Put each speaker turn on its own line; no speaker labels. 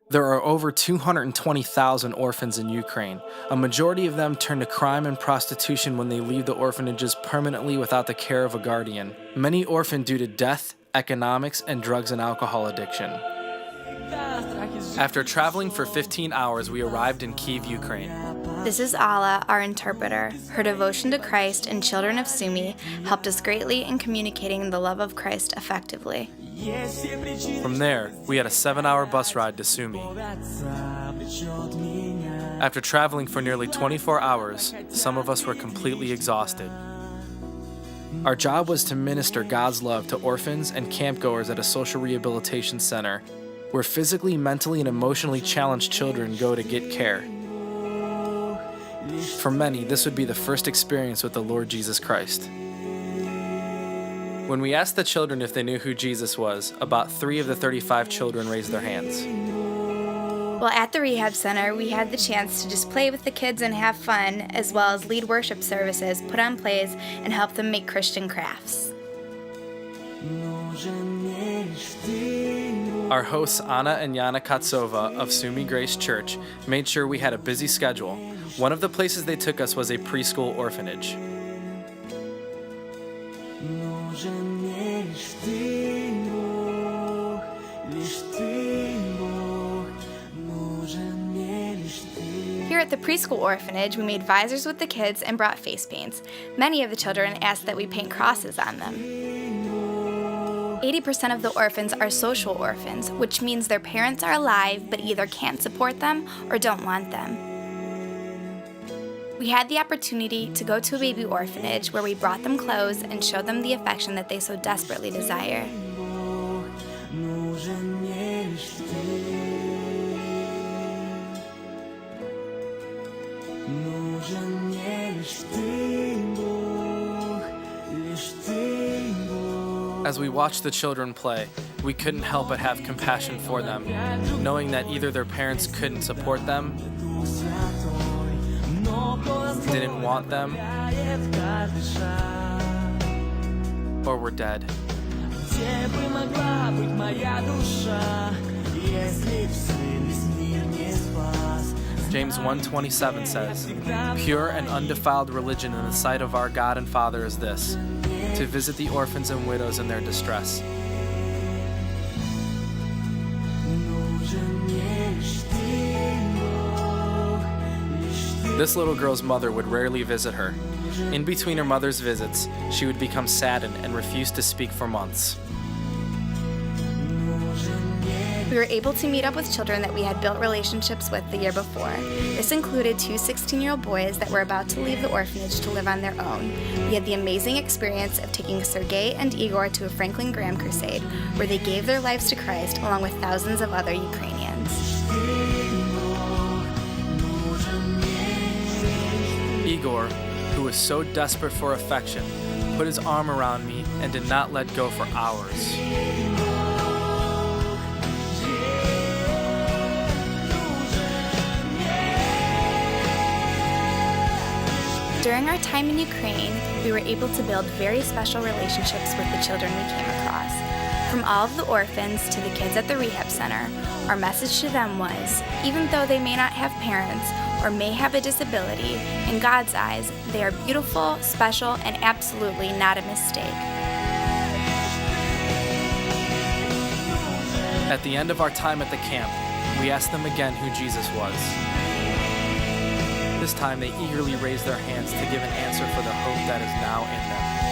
There are over 220,000 orphans in Ukraine. A majority of them turn to crime and prostitution when they leave the orphanages permanently without the care of a guardian. Many orphan due to death, economics, and drugs and alcohol addiction. After traveling for 15 hours, we arrived in Kyiv, Ukraine.
This is Alla, our interpreter. Her devotion to Christ and Children of Sumy helped us greatly in communicating the love of Christ effectively.
From there, we had a 7-hour bus ride to Sumy. After traveling for nearly 24 hours, some of us were completely exhausted. Our job was to minister God's love to orphans and campgoers at a social rehabilitation center, where physically, mentally, and emotionally challenged children go to get care. For many, this would be the first experience with the Lord Jesus Christ. When we asked the children if they knew who Jesus was, about 3 of the 35 children raised their hands.
While at the rehab center, we had the chance to just play with the kids and have fun, as well as lead worship services, put on plays, and help them make Christian crafts.
Our hosts Anna and Yana Katsova of Sumy Grace Church made sure we had a busy schedule. One of the places they took us was a preschool orphanage.
Here at the preschool orphanage, we made visors with the kids and brought face paints. Many of the children asked that we paint crosses on them. 80% of the orphans are social orphans, which means their parents are alive but either can't support them or don't want them. We had the opportunity to go to a baby orphanage where we brought them clothes and showed them the affection that they so desperately desire.
As we watched the children play, we couldn't help but have compassion for them, knowing that either their parents couldn't support them, didn't want them, or were dead. James 1:27 says, "Pure and undefiled religion in the sight of our God and Father is this, to visit the orphans and widows in their distress." This little girl's mother would rarely visit her. In between her mother's visits, she would become saddened and refuse to speak for months.
We were able to meet up with children that we had built relationships with the year before. This included 2 16-year-old boys that were about to leave the orphanage to live on their own. We had the amazing experience of taking Sergei and Igor to a Franklin Graham crusade, where they gave their lives to Christ along with thousands of other Ukrainians.
Igor, who was so desperate for affection, put his arm around me and did not let go for hours.
During our time in Ukraine, we were able to build very special relationships with the children we came across. From all of the orphans to the kids at the rehab center, our message to them was, even though they may not have parents or may have a disability, in God's eyes, they are beautiful, special, and absolutely not a mistake.
At the end of our time at the camp, we asked them again who Jesus was. This time they eagerly raised their hands to give an answer for the hope that is now in them.